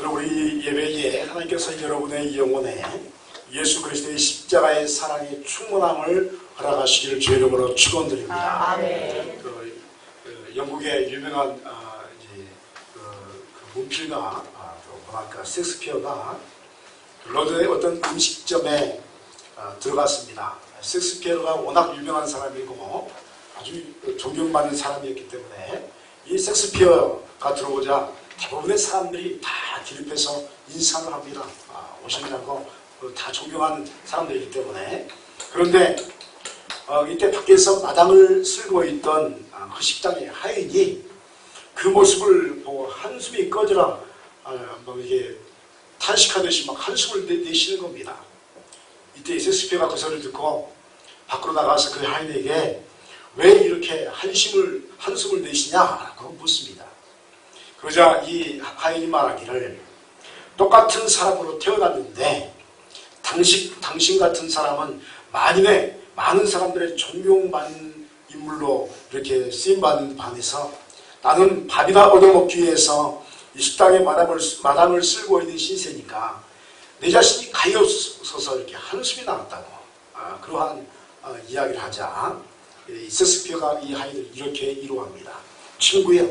우리 예배에 하나님께서 여러분의 영혼에 예수 그리스도의 십자가의 사랑의 충만함을 허락하시기를 주의 이름으로 축원드립니다. 아멘. 영국의 유명한 문필가, 문학가 셰익스피어가 런던의 어떤 음식점에 들어갔습니다. 셰익스피어가 워낙 유명한 사람이고 아주 존경받는 사람이었기 때문에 이 셰익스피어가 들어오자 대부분의 사람들이 다 기립해서 인사를 합니다. 오셨냐고 다 존경하는 사람들이기 때문에. 그런데 이때 밖에서 마당을 쓸고 있던 그 식당의 하인이 그 모습을 보고 한숨이 꺼져라 이게 탄식하듯이 막 한숨을 내쉬는 겁니다. 이때 셰익스피어가 그 소리를 듣고 밖으로 나가서 그 하인에게 왜 이렇게 한숨을 내쉬냐라고 묻습니다. 그러자 이 하인이 말하기를 똑같은 사람으로 태어났는데 당신 같은 사람은 많은 사람들의 존경받는 인물로 이렇게 쓰임받는 반해서 나는 밥이나 얻어먹기 위해서 이 식당에 마당을 쓸고 있는 신세니까 내 자신이 가엾어서 이렇게 한숨이 나왔다고 그러한 이야기를 하자 셰익스피어가 이 하인을 이렇게 위로합니다. 친구여,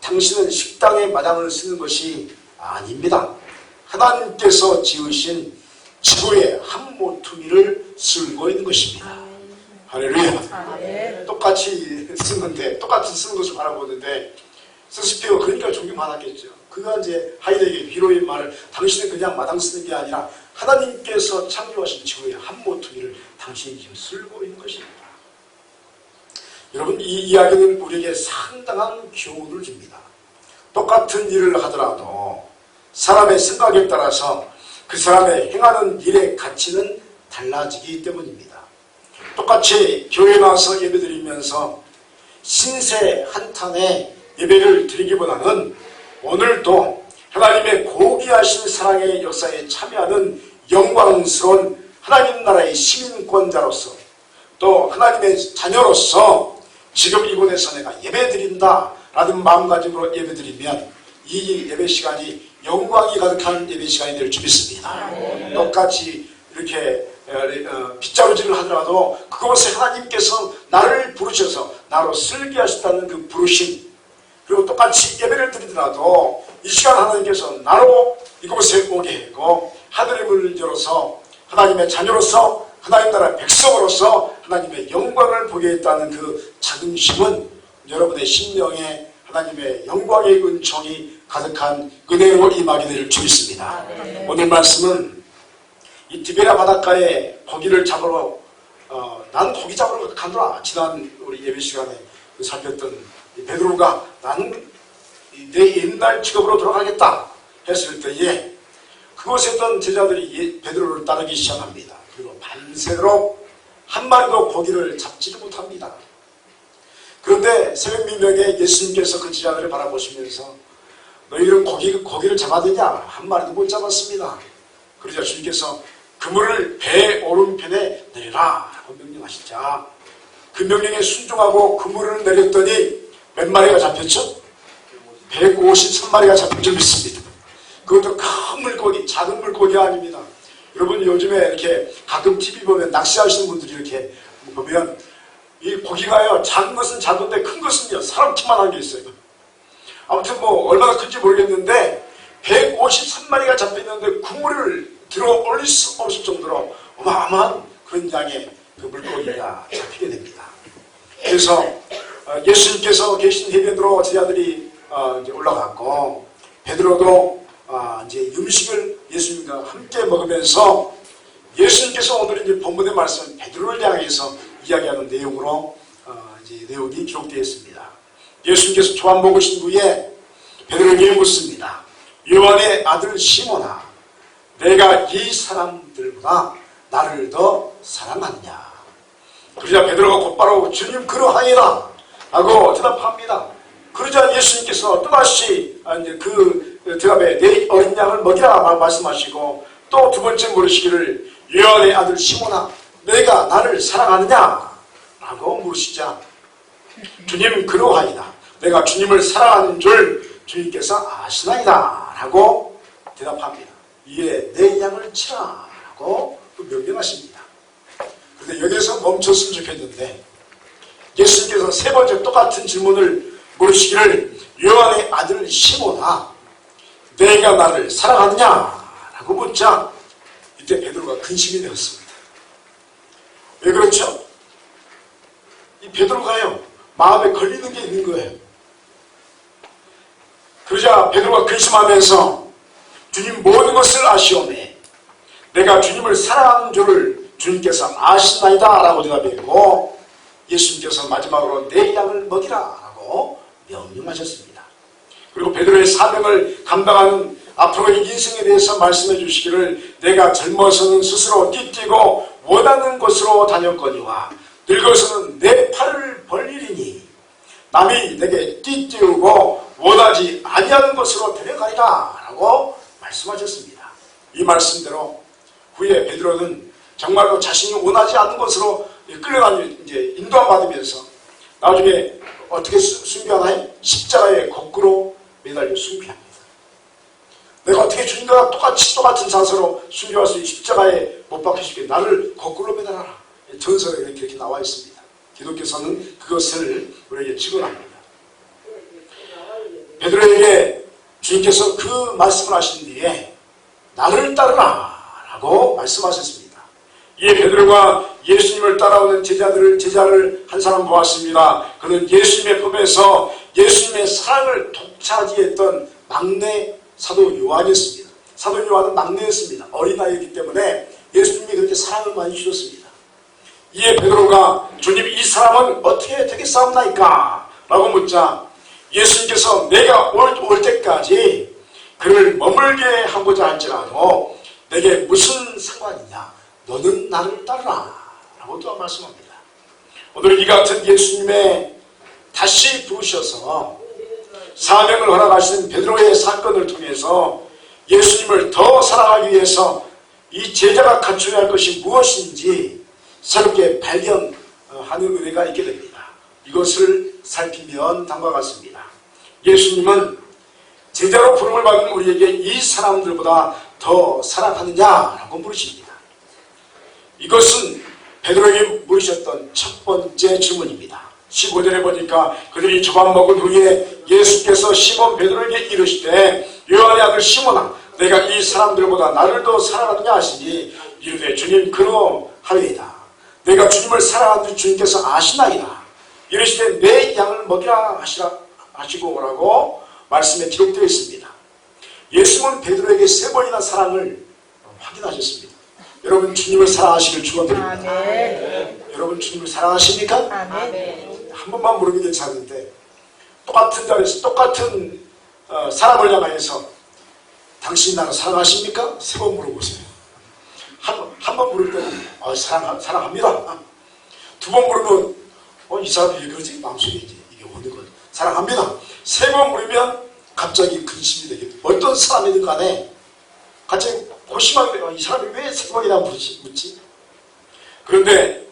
당신은 식당에 마당을 쓰는 것이 아닙니다. 하나님께서 지으신 지구의 한 모퉁이를 쓸고 있는 것입니다. 할렐루야. 똑같이 쓰는데 똑같이 쓰는 것을 바라보는데 셰익스피어가 그러니까 존경받았겠죠. 그가 이제 하인에게 위로의 말을 당신은 그냥 마당 쓰는 게 아니라 하나님께서 창조하신 지구의 한 모퉁이를 당신이 지금 쓸고 있는 것입니다. 여러분, 이 이야기는 우리에게 상당한 교훈을 줍니다. 똑같은 일을 하더라도 사람의 생각에 따라서 그 사람의 행하는 일의 가치는 달라지기 때문입니다. 똑같이 교회에 나와서 예배드리면서 신세 한탄의 예배를 드리기보다는 오늘도 하나님의 고귀하신 사랑의 역사에 참여하는 영광스러운 하나님 나라의 시민권자로서 또 하나님의 자녀로서 지금 이곳에서 내가 예배드린다 라는 마음가짐으로 예배드리면 이 예배 시간이 영광이 가득한 예배 시간이 될 줄 믿습니다. 똑같이 이렇게 빗자루질을 하더라도 그것에 하나님께서 나를 부르셔서 나로 쓸게 하셨다는 그 부르심, 그리고 똑같이 예배를 드리더라도 이 시간 하나님께서 나로 이곳에 오게 했고 하늘의 문을 열어서 하나님의 자녀로서 하나님 나라 백성으로서 하나님의 영광을 보게 했다는 그 자긍심은 여러분의 심령에 하나님의 영광의 은총이 가득한 은혜로 임하게 될 줄 믿습니다. 오늘 말씀은 이 디베랴 바닷가에 고기를 잡으러 난 고기 잡으러 가노라. 지난 우리 예배 시간에 살폈던 베드로가 나는 내 옛날 직업으로 돌아가겠다 했을 때에 그곳에 있던 제자들이 베드로를 따르기 시작합니다. 그리고 밤새도록 한 마리도 고기를 잡지를 못합니다. 그런데 새벽 민명에 예수님께서 그 제자들을 바라보시면서 너희들은 고기를 잡았느냐? 한 마리도 못 잡았습니다. 그러자 주님께서 그물을 배 오른편에 내리라 라고 명령하시자 그 명령에 순종하고 그물을 내렸더니 몇 마리가 잡혔죠? 153마리가 잡힌 줄 믿습니다. 그것도 큰 물고기, 작은 물고기가 아닙니다. 여러분 요즘에 이렇게 가끔 TV 보면 낚시하시는 분들이 이렇게 보면 이 고기가요 작은 것은 작은데 큰 것은요 사람 키만한 게 있어요. 아무튼 뭐 얼마나 큰지 모르겠는데 153마리가 잡혀있는데 그물을 들어 올릴 수 없을 정도로 어마어마한 그런 양의 그 물고기가 잡히게 됩니다. 그래서 예수님께서 계신 해변으로 제자들이 이제 올라갔고 베드로도 이제 음식을 예수님과 함께 먹으면서 예수님께서 오늘 이제 본문의 말씀 베드로를 향해서 이야기하는 내용으로 이제 내용이 기록되어 있습니다. 예수님께서 조한 먹으신 후에 베드로에게 묻습니다. 요한의 아들 시몬아, 내가 이 사람들보다 나를 더 사랑하느냐? 그러자 베드로가 곧바로 주님 그러하니라 라고 대답합니다. 그러자 예수님께서 또다시 이제 그 대답에 내 어린 양을 먹이라 말씀하시고 또 두 번째 물으시기를 요한의 아들 시몬아, 내가 나를 사랑하느냐? 라고 물으시자 주님 그러하이다. 내가 주님을 사랑하는 줄 주님께서 아시나이다 라고 대답합니다. 이에 내 양을 치라 라고 명령하십니다. 그런데 여기서 멈췄으면 좋겠는데 예수님께서 세 번째 똑같은 질문을 물으시기를 요한의 아들 시몬아 내가 나를 사랑하느냐 라고 묻자 이때 베드로가 근심이 되었습니다. 왜 그렇죠? 이 베드로가요 마음에 걸리는 게 있는 거예요. 그러자 베드로가 근심하면서 주님 모든 것을 아시오매 내가 주님을 사랑하는 줄을 주님께서 아시나이다 라고 대답했고 예수님께서 마지막으로 내 양을 먹이라 라고 명령하셨습니다. 그리고 베드로의 사명을 감당하는 앞으로의 인생에 대해서 말씀해 주시기를 내가 젊어서는 스스로 띠뛰고 원하는 곳으로 다녔거니와 늙어서는 내 팔을 벌리리니 남이 내게 띠뛰고 원하지 아니하는 곳으로 데려가리라 라고 말씀하셨습니다. 이 말씀대로 후에 베드로는 정말로 자신이 원하지 않는 곳으로 끌려가는 이제 인도함 받으면서 나중에 어떻게 순교하나요? 십자가에 거꾸로 매달려 순교합니다. 내가 어떻게 주님과 똑같은 자세로 순교할 수 있는 십자가에 못 박히시게 나를 거꾸로 매달아라. 전설에 이렇게 나와 있습니다. 기독교서는 그것을 우리에게 증언합니다. 베드로에게 주님께서 그 말씀을 하신 뒤에 나를 따르라 라고 말씀하셨습니다. 이에 베드로가 예수님을 따라오는 제자를 한 사람 보았습니다. 그는 예수님의 품에서 예수님의 사랑을 독차지했던 막내 사도 요한이었습니다. 사도 요한은 막내였습니다. 어린아이이기 때문에 예수님이 그렇게 사랑을 많이 주셨습니다. 이에 베드로가 주님 이 사람은 어떻게 되겠사옵나이까? 라고 묻자 예수님께서 내가 올 때까지 그를 머물게 하고자 할지라도 내게 무슨 상관이냐? 너는 나를 따르라 라고 또 말씀합니다. 오늘 이 같은 예수님의 다시 부으셔서 사명을 허락하신 베드로의 사건을 통해서 예수님을 더 사랑하기 위해서 이 제자가 갖춰야 할 것이 무엇인지 새롭게 발견하는 은혜가 있게 됩니다. 이것을 살피면 다음과 같습니다. 예수님은 제자로 부름을 받은 우리에게 이 사람들보다 더 사랑하느냐라고 물으십니다. 이것은 베드로에게 물으셨던 첫 번째 질문입니다. 15절에 보니까 그들이 저밥 먹은 후에 예수께서 시몬 베드로에게 이르시되 요한의 아들 시몬아 내가 이 사람들보다 나를 더 사랑하느냐 하시니 이르되 주님 그러하리이다. 내가 주님을 사랑하는 줄 주님께서 아시나이다. 이르시되 내 양을 먹이라 하시고 오라고 말씀에 기록되어 있습니다. 예수님은 베드로에게 세 번이나 사랑을 확인하셨습니다. 여러분 주님을 사랑하시길 축원드립니다. 아멘. 여러분 주님을 사랑하십니까? 아멘. 한 번만 물으면 괜찮은데 똑같은 자리에서 똑같은 사람을 향하여서 당신이 나를 사랑하십니까? 세 번 물어보세요. 한 번 물을 때는 사랑합니다. 두 번 물으면 이 사람이 왜 그러지? 마음속에 이게 오는 거예요. 사랑합니다. 세 번 물으면 갑자기 근심이 되겠죠. 어떤 사람이든 간에 갑자기 고심하게 돼요. 이 사람이 왜 세 번이나 묻지? 그런데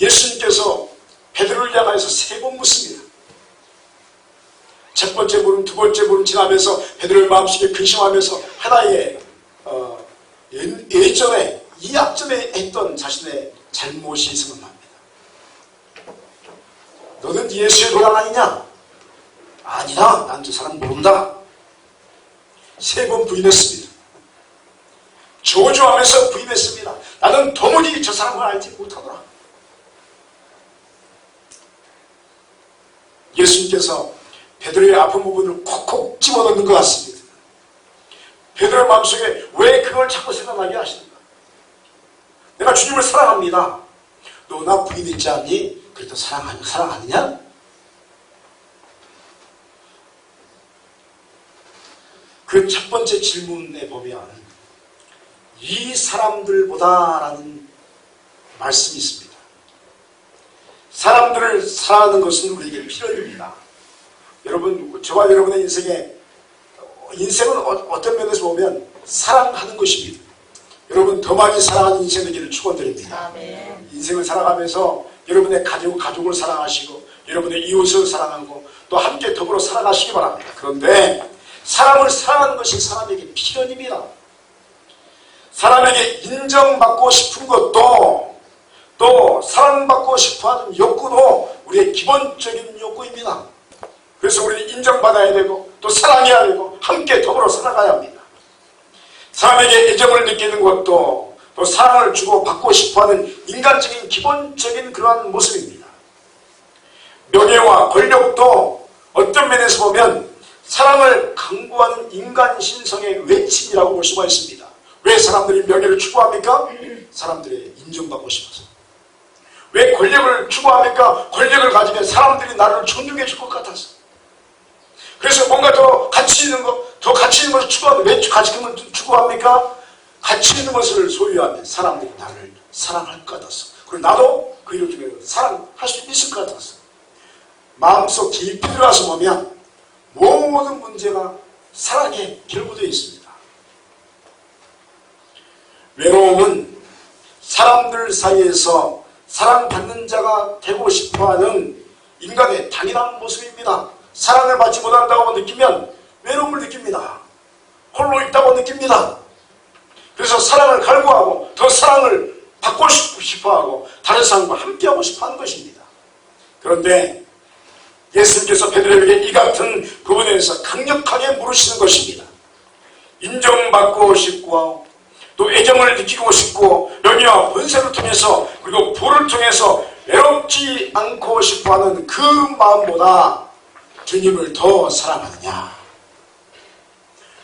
예수님께서 베드로를 향하여서 세 번 묻습니다. 첫 번째 물음, 두 번째 물음 지나면서 베드로의 마음속에 근심하면서 하나의 예전에 이약전에 했던 자신의 잘못이 생각납니다. 너는 예수의 도랑 아니냐? 아니다. 난 저 사람 모른다. 세 번 부인했습니다. 저주하면서 부인했습니다. 나는 도무지 저 사람을 알지 못하더라. 예수님께서 베드로의 아픈 부분을 콕콕 집어넣는 것 같습니다. 베드로의 마음속에 왜 그걸 자꾸 생각나게 하시는가? 내가 주님을 사랑합니다. 너 나 부인했지 않니? 그래도 사랑하느냐? 그 첫 번째 질문에 보면 이 사람들보다 라는 말씀이 있습니다. 사람들을 사랑하는 것은 우리에게 필요합니다. 여러분, 저와 여러분의 인생은 어떤 면에서 보면 사랑하는 것입니다. 여러분 더 많이 사랑하는 인생 되기를 축원드립니다. 아멘. 인생을 살아가면서 여러분의 가족을 사랑하시고 여러분의 이웃을 사랑하고 또 함께 더불어 살아가시기 바랍니다. 그런데 사람을 사랑하는 것이 사람에게 필연입니다. 사람에게 인정받고 싶은 것도 또 사랑받고 싶어하는 욕구도 우리의 기본적인 욕구입니다. 그래서 우리는 인정받아야 되고 또 사랑해야 되고 함께 더불어 살아가야 합니다. 사람에게 애정을 느끼는 것도 또 사랑을 주고 받고 싶어하는 인간적인 기본적인 그러한 모습입니다. 명예와 권력도 어떤 면에서 보면 사랑을 강구하는 인간 신성의 외침이라고 볼 수가 있습니다. 왜 사람들이 명예를 추구합니까? 사람들의 인정받고 싶어서. 왜 권력을 추구합니까? 권력을 가지면 사람들이 나를 존중해 줄 것 같아서. 그래서 뭔가 더 가치 있는 것을 추구하는데 왜 가치 있는 것을 추구합니까? 가치 있는 것을 소유하면 사람들이 나를 사랑할 것 같아서. 그리고 나도 그 이를 중에 사랑할 수 있을 것 같아서. 마음속 깊이 들어가서 보면 모든 문제가 사랑에 결부되어 있습니다. 외로움은 사람들 사이에서 사랑받는 자가 되고 싶어하는 인간의 당연한 모습입니다. 사랑을 받지 못한다고 느끼면 외로움을 느낍니다. 홀로 있다고 느낍니다. 그래서 사랑을 갈구하고 더 사랑을 받고 싶어하고 다른 사람과 함께하고 싶어하는 것입니다. 그런데 예수님께서 베드로에게 이 같은 부분에 대해서 강력하게 물으시는 것입니다. 인정받고 싶고 또 애정을 느끼고 싶고 명예와 권세를 통해서 그리고 부를 통해서 외롭지 않고 싶어하는 그 마음보다 주님을 더 사랑하느냐?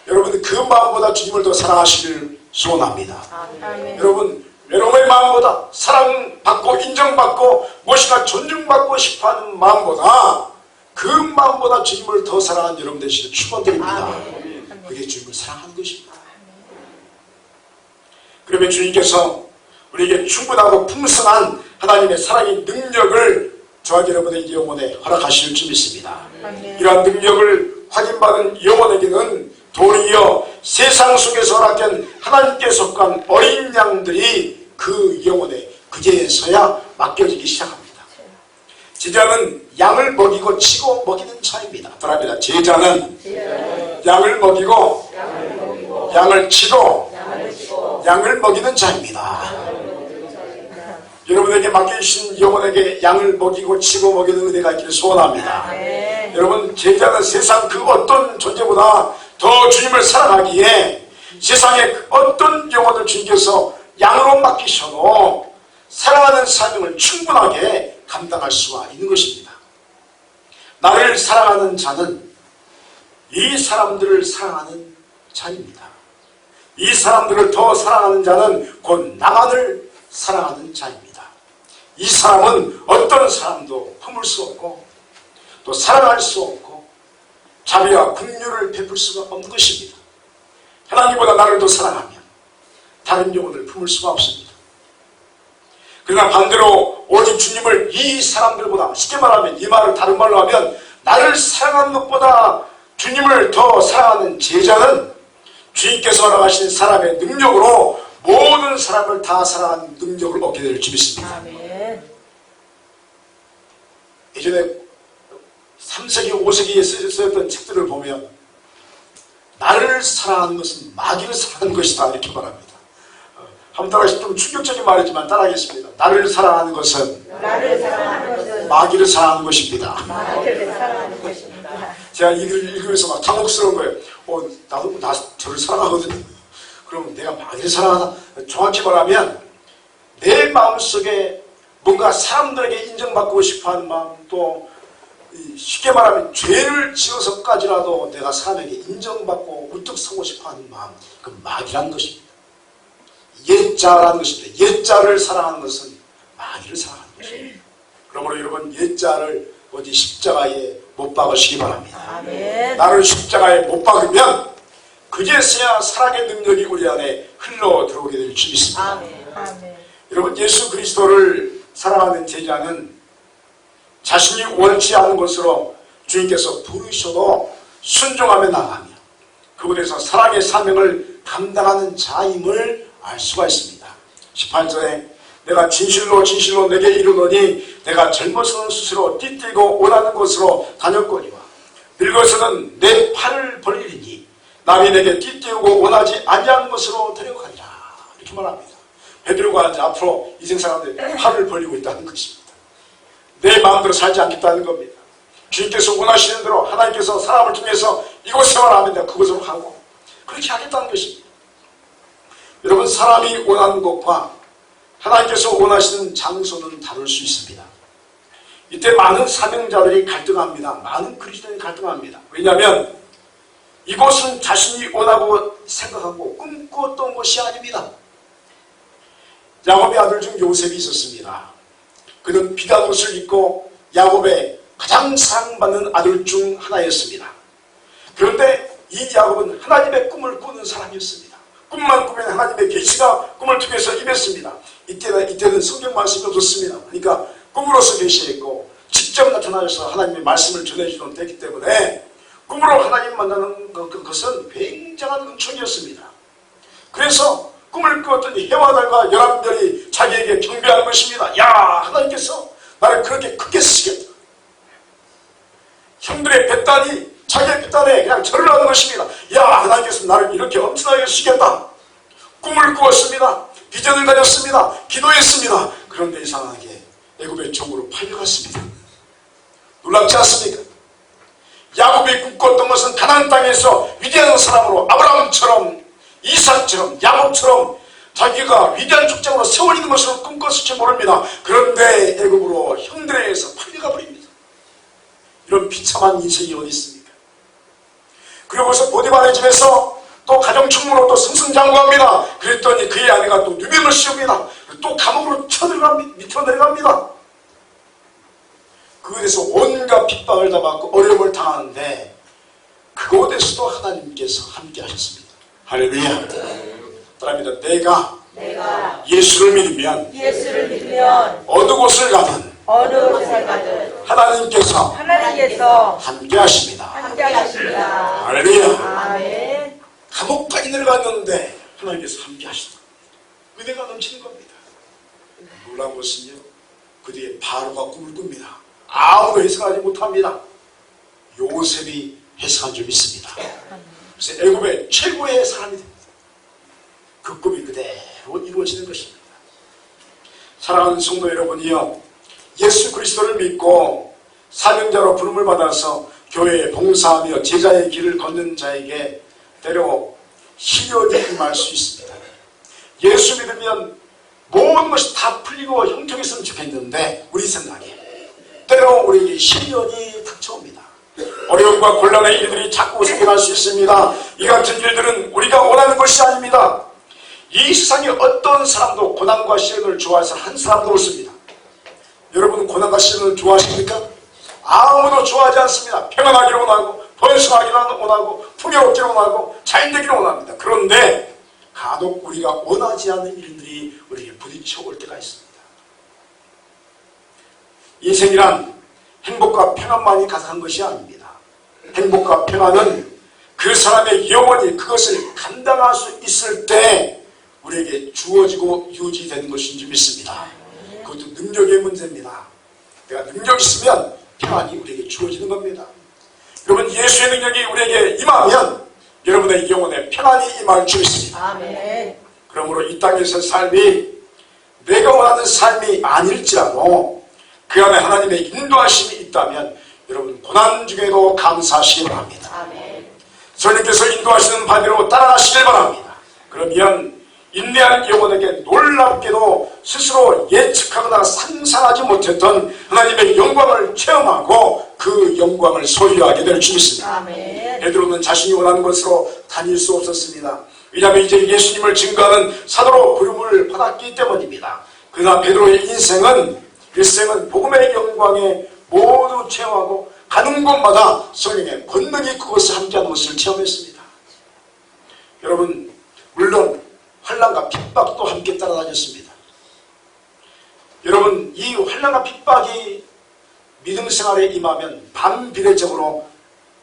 여러분 그 마음보다 주님을 더 사랑하시길 소원합니다. 아멘. 여러분 외로움의 마음보다 사랑받고 인정받고 무엇인가 존중받고 싶어하는 마음보다 그 마음보다 주님을 더 사랑하는 여러분 되시길 축원드립니다. 아멘. 그게 주님을 사랑하는 것입니다. 그러면 주님께서 우리에게 충분하고 풍성한 하나님의 사랑의 능력을 저와 여러분의 영혼에 허락하실 줄 믿습니다. 아멘. 이러한 능력을 확인받은 영혼에게는 도리어 세상 속에서 허락된 하나님께 속한 어린 양들이 그 영혼에 그제서야 맡겨지기 시작합니다. 제자는 양을 먹이고 치고 먹이는 자입니다. 더랍니다. 제자는 양을 먹이고 양을 치고 양을 먹이는 자입니다. 여러분에게 맡겨주신 영혼에게 양을 먹이고 치고 먹이는 은혜가 있기를 소원합니다. 아멘. 여러분 제자는 세상 그 어떤 존재보다 더 주님을 사랑하기에 세상의 그 어떤 영혼을 주님께서 양으로 맡기셔도 사랑하는 사명을 충분하게 감당할 수가 있는 것입니다. 나를 사랑하는 자는 이 사람들을 사랑하는 자입니다. 이 사람들을 더 사랑하는 자는 곧 나만을 사랑하는 자입니다. 이 사람은 어떤 사람도 품을 수 없고 또 사랑할 수 없고 자비와 긍휼을 베풀 수가 없는 것입니다. 하나님보다 나를 더 사랑하면 다른 영혼을 품을 수가 없습니다. 그러나 반대로 오직 주님을 이 사람들보다 쉽게 말하면 이 말을 다른 말로 하면 나를 사랑하는 것보다 주님을 더 사랑하는 제자는 주님께서 허락하신 사람의 능력으로 모든 사람을 다 사랑하는 능력을 얻게 될 줄 믿습니다. 아멘. 예전에 3세기, 5세기에 쓰였던 책들을 보면 나를 사랑하는 것은 마귀를 사랑하는 것이다 이렇게 말합니다. 한번 따라하시면 좀 충격적인 말이지만 따라하겠습니다. 나를 사랑하는 것은 마귀를 사랑하는 것입니다. 마귀를 사랑하는 것입니다. 제가 읽으면서 막 당혹스러운 거예요. 나도 저를 사랑하거든요. 그럼 내가 마귀를 사랑하나? 정확히 말하면 내 마음속에 뭔가 사람들에게 인정받고 싶어하는 마음, 또 쉽게 말하면 죄를 지어서까지라도 내가 사람에게 인정받고 우뚝 서고 싶어하는 마음, 그 마귀라는 것입니다. 옛자라는 것입니다. 옛자를 사랑하는 것은 마귀를 사랑하는 것입니다. 그러므로 여러분 옛자를 어디 십자가에 못 박으시기 바랍니다. 아멘. 나를 십자가에 못 박으면 그제서야 사랑의 능력이 우리 안에 흘러 들어오게 될 줄 믿습니다. 아멘. 여러분 예수 그리스도를 사랑하는 제자는 자신이 원치 않은 것으로 주님께서 부르셔도 순종하며 나가며 그곳에서 사랑의 사명을 감당하는 자임을 알 수가 있습니다. 18절에 내가 진실로 진실로 내게 이르노니 내가 젊어서는 스스로 띠띠고 원하는 곳으로 다녔거니와 늙어서는 내 팔을 벌리니 남이 내게 띠띠우고 원하지 아니한 것으로 데려가리라. 이렇게 말합니다. 베드로가 이제 앞으로 이생 사람들이 팔을 벌리고 있다는 것입니다. 내 마음대로 살지 않겠다는 겁니다. 주님께서 원하시는 대로 하나님께서 사람을 통해서 이곳에만 하면 내가 그곳으로 가고 그렇게 하겠다는 것입니다. 여러분, 사람이 원하는 것과 하나님께서 원하시는 장소는 다를 수 있습니다. 이때 많은 사명자들이 갈등합니다. 많은 그리스도인이 갈등합니다. 왜냐하면 이곳은 자신이 원하고 생각하고 꿈꾸었던 것이 아닙니다. 야곱의 아들 중 요셉이 있었습니다. 그는 비단 옷을 입고 야곱의 가장 사랑받는 아들 중 하나였습니다. 그런데 이 야곱은 하나님의 꿈을 꾸는 사람이었습니다. 꿈만 꾸면 하나님의 계시가 꿈을 통해서 임했습니다. 이때는 성경 말씀이 없었습니다. 그러니까 꿈으로서 계시했고 직접 나타나셔서 하나님의 말씀을 전해주던 때이기 때문에 꿈으로 하나님 만나는 것은 굉장한 은총이었습니다. 그래서 꿈을 꾸었더니 해와 달과 11별이 자기에게 경배하는 것입니다. 야, 하나님께서 나를 그렇게 크게 쓰시겠다. 형들의 뱃단이 자기의 뱃단에 그냥 절을 하는 것입니다. 야, 하나님께서 나를 이렇게 엄청나게 쓰시겠다. 꿈을 꾸었습니다. 비전을 가졌습니다. 기도했습니다. 그런데 이상하게 애굽의 종으로 팔려갔습니다. 놀랍지 않습니까? 야곱이 꿈꿨던 것은 가나안 땅에서 위대한 사람으로 아브라함처럼 이삭처럼 야곱처럼 자기가 위대한 족장으로 세워지는 것으로 꿈꿨을지 모릅니다. 그런데 애굽으로 형들에 의해서 팔려가 버립니다. 이런 비참한 인생이 어디 있습니까? 그러고서 보디발의 집에서 또 가정충무로 또 승승장구합니다. 그랬더니 그의 아내가 또 누명을 씌웁니다. 또 감옥으로 밑으로 내려갑니다. 그곳에서 온갖 핍박을 당하고 어려움을 당하는데 그곳에서도 하나님께서 함께 하셨습니다. 할렐루야. 따라합니다. 내가 예수를 믿으면 어느 곳을 가든 하나님께서 함께 하십니다. 할렐루야. 아멘. 감옥까지 내려갔는데 하나님께서 함께 하시다. 은혜가 넘치는 겁니다. 놀라운 것은요, 그 뒤에 바로가 꿈을 꿉니다. 아무도 해석하지 못합니다. 요셉이 해석한 줄 믿습니다. 그래서 애굽의 최고의 사람이 됩니다. 그 꿈이 그대로 이루어지는 것입니다. 사랑하는 성도 여러분이요, 예수 그리스도를 믿고 사명자로 부름을 받아서 교회에 봉사하며 제자의 길을 걷는 자에게 때로 시련이 임할 수 있습니다. 예수 믿으면 모든 것이 다 풀리고 형통했으면 좋겠는데 우리 생각에 때로 우리에게 시련이 닥쳐옵니다. 어려움과 곤란의 일들이 자꾸 생겨날 수 있습니다. 이 같은 일들은 우리가 원하는 것이 아닙니다. 이 세상에 어떤 사람도 고난과 시련을 좋아해서 한 사람도 없습니다. 여러분, 고난과 시련을 좋아하십니까? 아무도 좋아하지 않습니다. 평안하기를 원하고 번성하기를 원하고 풍요롭기를 원하고 자인되기를 원합니다. 그런데 간혹 우리가 원하지 않는 일들이 우리에게 부딪혀 올 때가 있습니다. 인생이란 행복과 평안만이 가득한 것이 아닙니다. 행복과 평안은 그 사람의 영혼이 그것을 감당할 수 있을 때 우리에게 주어지고 유지되는 것인 줄 믿습니다. 그것도 능력의 문제입니다. 내가 능력이 있으면 평안이 우리에게 주어지는 겁니다. 여러분, 예수의 능력이 우리에게 임하면 여러분의 영혼에 평안이 임할 줄 믿습니다. 아멘. 그러므로 이 땅에서의 삶이 내가 원하는 삶이 아닐지라도 그 안에 하나님의 인도하심이 있다면 여러분, 고난 중에도 감사하시기 바랍니다. 아멘. 주님께서 인도하시는 바대로 따라가시길 바랍니다. 그러면 인내하는 영혼에게 놀랍게도 스스로 예측하거나 상상하지 못했던 하나님의 영광을 체험하고 그 영광을 소유하게 될 줄 믿습니다. 아멘. 베드로는 자신이 원하는 것으로 다닐 수 없었습니다. 왜냐하면 이제 예수님을 증거하는 사도로 부름을 받았기 때문입니다. 그러나 베드로의 일생은 복음의 영광에 모두 체험하고 가는 곳마다 성령의 권능이 그것을 함께하는 것을 체험했습니다. 여러분, 물론 환난과 핍박도 함께 따라다녔습니다. 여러분, 이 환난과 핍박이 믿음 생활에 임하면 반비례적으로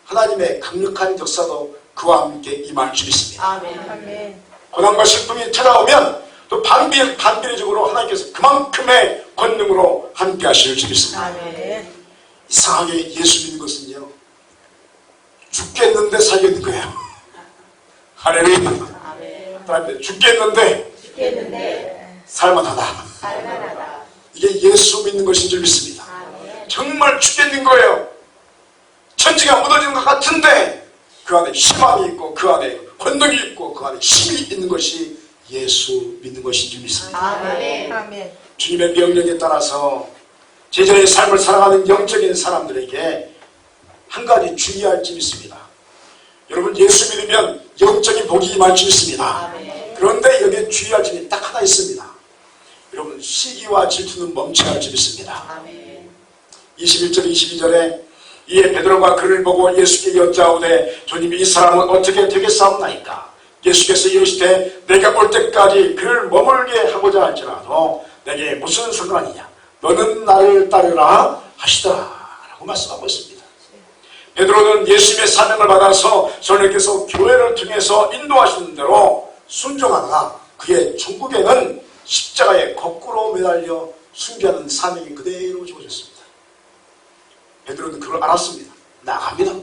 하나님의 강력한 역사도 그와 함께 임할 줄 믿습니다. 아멘. 고난과 슬픔이 찾아오면 또 반비례적으로 하나님께서 그만큼의 권능으로 함께 하실 줄 믿습니다. 아멘. 이상하게 예수 믿는 것은요, 죽겠는데 살겠는 거예요. 할렐루야. 아멘. 그다음에 죽겠는데 죽겠는데 살만하다. 살만하다. 이게 예수 믿는 것인 줄 믿습니다. 아멘. 정말 죽겠는 거예요. 천지가 무너지는 것 같은데 그 안에 희망이 있고 그 안에 권능이 있고 그 안에 힘이 있는 것이 예수 믿는 것인 줄 믿습니다. 아멘. 아멘. 주님의 명령에 따라서 제자의 삶을 살아가는 영적인 사람들에게 한 가지 주의할 점이 있습니다. 여러분, 예수 믿으면 영적인 복이 임할 줄 믿습니다. 아멘. 그런데 여기에 주의할 점이 딱 하나 있습니다. 여러분, 시기와 질투는 멈춰야 할 점이 있습니다. 아멘. 21절 22절에 이에 베드로가 그를 보고 예수께 여짜오되 주님이 이 사람은 어떻게 되겠사옵나이까? 예수께서 이르시되 내가 올 때까지 그를 머물게 하고자 할지라도 내게 무슨 상관이냐? 너는 나를 따르라 하시더라 라고 말씀하고 있습니다. 베드로는 예수님의 사명을 받아서 성령께서 교회를 통해서 인도하시는 대로 순종하다가 그의 천국에는 십자가에 거꾸로 매달려 순교하는 사명이 그대로 주어졌습니다. 베드로는 그걸 알았습니다. 나갑니다.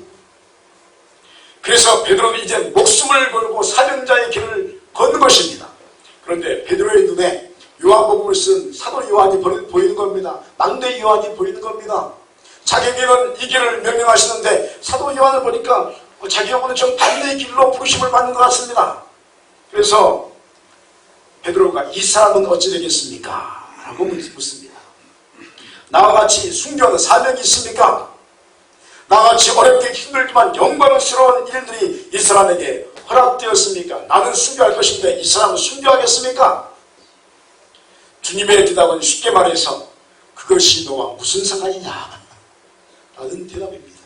그래서 베드로는 이제 목숨을 걸고 사명자의 길을 걷는 것입니다. 그런데 베드로의 눈에 요한복음을 쓴 사도 요한이 보이는 겁니다. 막내 요한이 보이는 겁니다. 자기에게는 이 길을 명령하시는데 사도 요한을 보니까 자기하고는 정반대의 길로 부르심을 받는 것 같습니다. 그래서 베드로가 이 사람은 어찌 되겠습니까? 라고 묻습니다. 나와 같이 순교하는 사명이 있습니까? 나와 같이 어렵게 힘들지만 영광스러운 일들이 이 사람에게 허락되었습니까? 나는 순교할 것인데 이 사람은 순교하겠습니까? 주님의 대답은 쉽게 말해서 그것이 너와 무슨 상관이냐? 라는 대답입니다.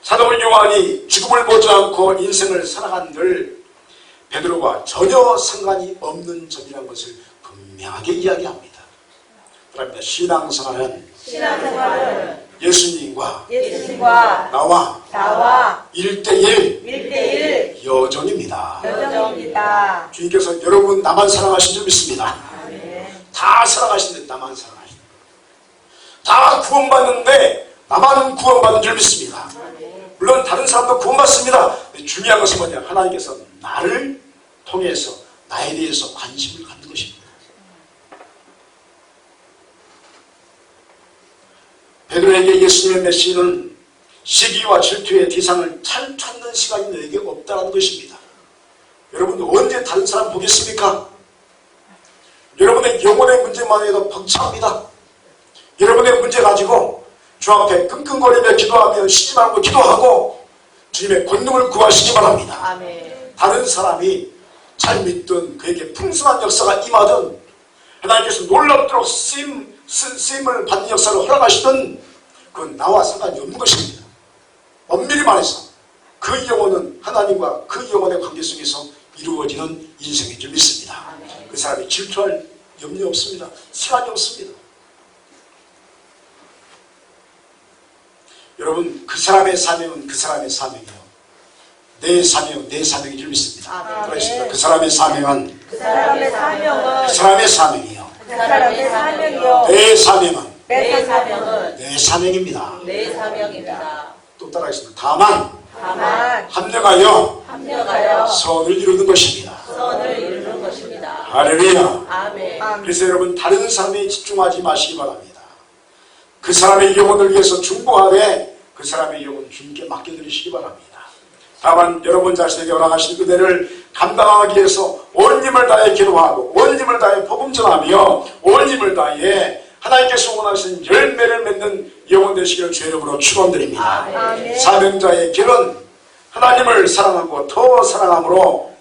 사도 요한이 죽음을 보지 않고 인생을 살아간들 베드로와 전혀 상관이 없는 점이라는 것을 분명하게 이야기합니다. 그럽니다. 신앙생활은 예수님과 나와 1대1 여정입니다. 주님께서 여러분 나만 사랑하신 줄 믿습니다. 다 사랑하시는데 나만 사랑하신다. 다 구원받는데 나만 구원받는 줄 믿습니다. 물론 다른 사람도 구원받습니다. 중요한 것은 뭐냐? 하나님께서 나를 통해서 나에 대해서 관심을 갖는 것입니다. 베드로에게 예수님의 메시지는 시기와 질투의 대상을 잘 찾는 시간이 너에게 없다는 것입니다. 여러분 언제 다른 사람 보겠습니까? 여러분의 영혼의 문제만 해도 벅차합니다. 여러분의 문제 가지고 주 앞에 끙끙거리며 기도하며 쉬지 말고 기도하고 주님의 권능을 구하시기 바랍니다. 아멘. 다른 사람이 잘 믿든 그에게 풍성한 역사가 임하든 하나님께서 놀랍도록 쓰임을 받는 역사를 허락하시든 그건 나와 상관이 없는 것입니다. 엄밀히 말해서 그 영혼은 하나님과 그 영혼의 관계 속에서 이루어지는 인생인 줄 믿습니다. 그 사람이 질투할 염려 없습니다. 시간이 없습니다. 여러분 그 사람의 사명은 그 사람의 사명이요. 내 사명은 내 사명인 줄 믿습니다. 그렇습니다. 그 사람의 사명은 그 사람의 사명이요. 내 사명은 내 사명입니다. 내 사명입니다. 또 따라하겠습니다. 다만 합력하여 선을 이루는 것입니다. 할렐루야. 아멘. 그래서 여러분 다른 사람에 집중하지 마시기 바랍니다. 그 사람의 영혼을 위해서 중보하되 그 사람의 영혼 주님께 맡겨드리시기 바랍니다. 다만 여러분 자신에게 허락하신 은혜를 감당하기 위해서 온 힘을 다해 기도하고 온 힘을 다해 복음 전하며 온 힘을 다해 하나님께서 원하시는 열매를 맺는 영혼 되시기를 주의 이름으로 축원드립니다. 사명자의 길은 하나님을 사랑하고 더 사랑함으로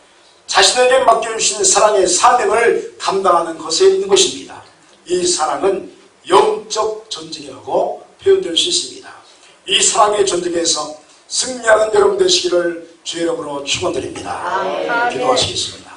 자신에게 맡겨주신 사랑의 사명을 감당하는 것에 있는 것입니다. 이 사랑은 영적 전쟁이라고 표현될 수 있습니다. 이 사랑의 전쟁에서 승리하는 여러분 되시기를 주의 이름으로 축원드립니다. 기도하시겠습니다.